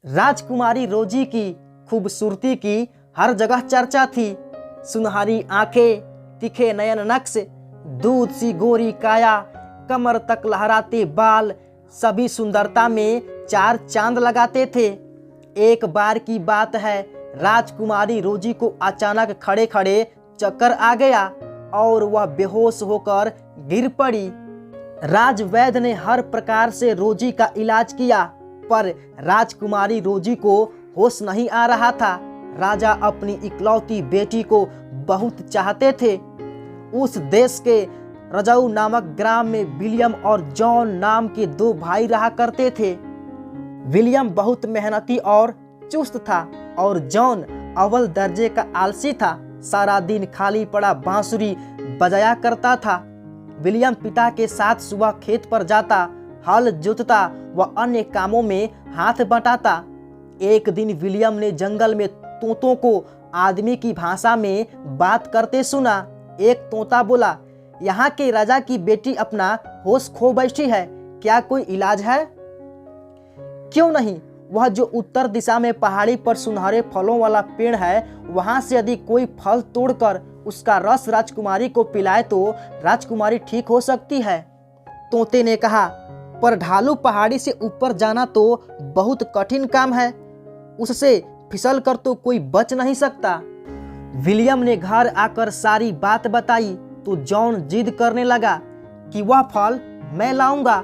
राजकुमारी रोजी की खूबसूरती की हर जगह चर्चा थी। सुनहरी आंखें, तीखे नयन नक्श, दूध सी गोरी काया, कमर तक लहराते बाल, सभी सुंदरता में चार चांद लगाते थे। एक बार की बात है, राजकुमारी रोजी को अचानक खड़े खड़े चक्कर आ गया और वह बेहोश होकर गिर पड़ी। राजवैद्य ने हर प्रकार से रोजी का इलाज किया, पर राजकुमारी रोजी को होश नहीं आ रहा था। राजा अपनी इकलौती बेटी को बहुत चाहते थे। उस देश के रजाऊ नामक ग्राम में विलियम और जॉन नाम के दो भाई रहा करते थे। विलियम बहुत मेहनती और चुस्त था और जॉन अव्वल दर्जे का आलसी था। सारा दिन खाली पड़ा बांसुरी बजाया करता था। विलियम पिता के साथ सुबह खेत पर जाता, हल जोतता व अन्य कामों में हाथ बटाता। एक दिन विलियम ने जंगल में तोतों को आदमी की भाषा में बात करते सुना। एक तोता बोला, यहाँ के राजा की बेटी अपना होश खो बैठी है, क्या कोई इलाज है? क्यों नहीं, वह जो उत्तर दिशा में पहाड़ी पर सुनहरे फलों वाला पेड़ है, वहां से यदि कोई फल तोड़कर उसका रस राजकुमारी को पिलाए तो राजकुमारी ठीक हो सकती है। तोते ने कहा, पर ढालू पहाड़ी से ऊपर जाना तो बहुत कठिन काम है, उससे फिसल कर तो कोई बच नहीं सकता। विलियम ने घर आकर सारी बात बताई तो जॉन जिद करने लगा कि वह फल मैं लाऊंगा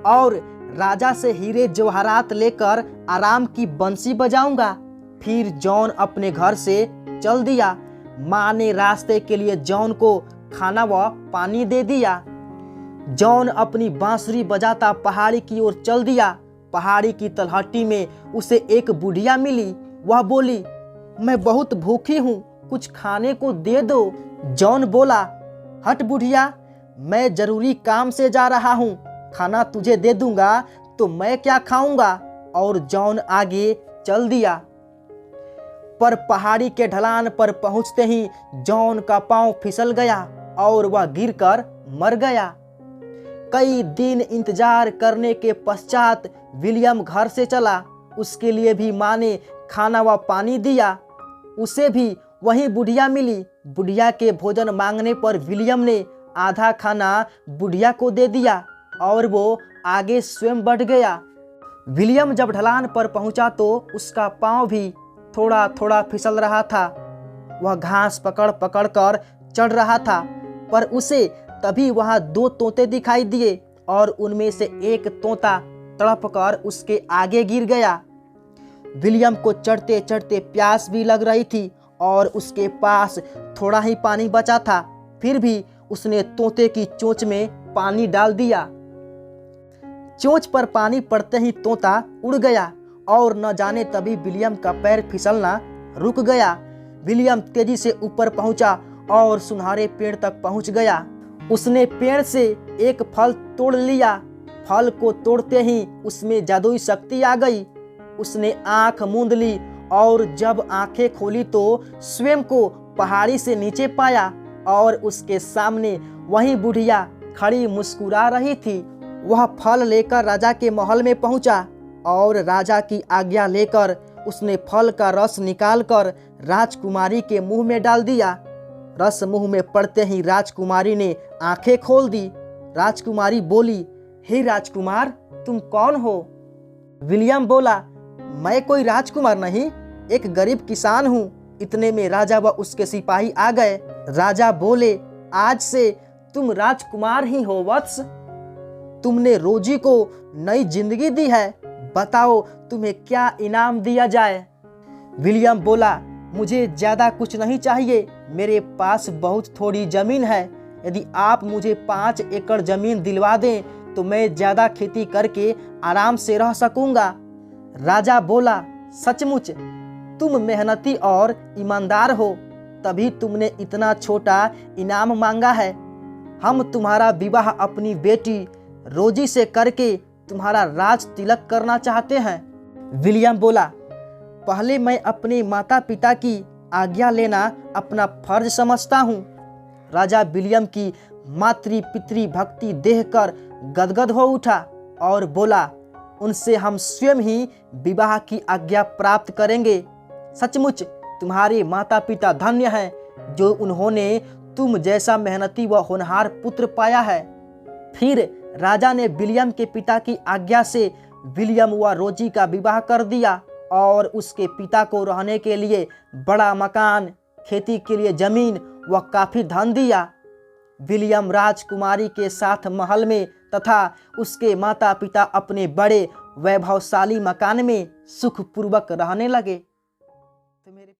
और राजा से हीरे जवाहरात लेकर आराम की बंसी बजाऊंगा। फिर जॉन अपने घर से चल दिया। माँ ने रास्ते के लिए जॉन को खाना व पानी दे दिया। जॉन अपनी बांसुरी बजाता पहाड़ी की ओर चल दिया। पहाड़ी की तलहटी में उसे एक बुढ़िया मिली। वह बोली, मैं बहुत भूखी हूँ, कुछ खाने को दे दो। जॉन बोला, हट बुढ़िया, मैं जरूरी काम से जा रहा हूँ, खाना तुझे दे दूंगा तो मैं क्या खाऊंगा। और जॉन आगे चल दिया। पर पहाड़ी के ढलान पर पहुंचते ही जॉन का पांव फिसल गया और वह गिरकर मर गया। कई दिन इंतजार करने के पश्चात विलियम घर से चला। उसके लिए भी माँ ने खाना व पानी दिया। उसे भी वही बुढ़िया मिली। बुढ़िया के भोजन मांगने पर विलियम ने आधा खाना बुढ़िया को दे दिया और वो आगे स्वयं बढ़ गया। विलियम जब ढलान पर पहुंचा तो उसका पांव भी थोड़ा थोड़ा फिसल रहा था। वह घास पकड़ पकड़ कर चढ़ रहा था, पर उसे तभी वहां दो तोते दिखाई दिए और उनमें से एक तोता तड़प कर उसके आगे गिर गया। विलियम को चढ़ते चढ़ते प्यास भी लग रही थी और उसके पास थोड़ा ही पानी बचा था। फिर भी उसने तोते की चोंच में पानी डाल दिया। चोंच पर पानी पड़ते ही तोता उड़ गया और न जाने तभी विलियम का पैर फिसलना रुक गया। विलियम तेजी से ऊपर पहुंचा और सुनहरे पेड़ तक पहुंच गया। उसने पेड़ से एक फल तोड़ लिया। फल को तोड़ते ही उसमें जादुई शक्ति आ गई। उसने आंख मूंद ली और जब आंखें खोली तो स्वयं को पहाड़ी से नीचे पाया और उसके सामने वही बुढ़िया खड़ी मुस्कुरा रही थी। वह फल लेकर राजा के महल में पहुंचा और राजा की आज्ञा लेकर उसने फल का रस निकालकर राजकुमारी के मुंह में डाल दिया। रस मुंह में पड़ते ही राजकुमारी ने आंखें खोल दी। राजकुमारी बोली, हे राजकुमार, तुम कौन हो? विलियम बोला, मैं कोई राजकुमार नहीं, एक गरीब किसान हूँ। इतने में राजा व उसके सिपाही आ गए। राजा बोले, आज से तुम राजकुमार ही हो वत्स। तुमने रोजी को नई जिंदगी दी है, बताओ तुम्हें क्या इनाम दिया जाए। विलियम बोला, मुझे ज्यादा कुछ नहीं चाहिए, मेरे पास बहुत थोड़ी जमीन है। यदि आप मुझे 5 एकड़ जमीन दिलवा दें तो मैं ज्यादा खेती करके आराम से रह सकूंगा। राजा बोला, सचमुच तुम मेहनती और ईमानदार हो, तभी तुमने इतना छोटा इनाम मांगा है। हम तुम्हारा विवाह अपनी बेटी रोजी से करके तुम्हारा राज तिलक करना चाहते हैं। विलियम बोला, पहले मैं अपने माता पिता की आज्ञा लेना अपना फर्ज समझता हूँ। राजा विलियम की मातृ पितृ भक्ति देखकर गदगद हो उठा और बोला, उनसे हम स्वयं ही विवाह की आज्ञा प्राप्त करेंगे। सचमुच तुम्हारे माता पिता धन्य हैं जो उन्होंने तुम जैसा मेहनती व होनहार पुत्र पाया है। फिर राजा ने विलियम के पिता की आज्ञा से विलियम व रोजी का विवाह कर दिया और उसके पिता को रहने के लिए बड़ा मकान, खेती के लिए जमीन व काफी धन दिया। विलियम राजकुमारी के साथ महल में तथा उसके माता पिता अपने बड़े वैभवशाली मकान में सुखपूर्वक रहने लगे।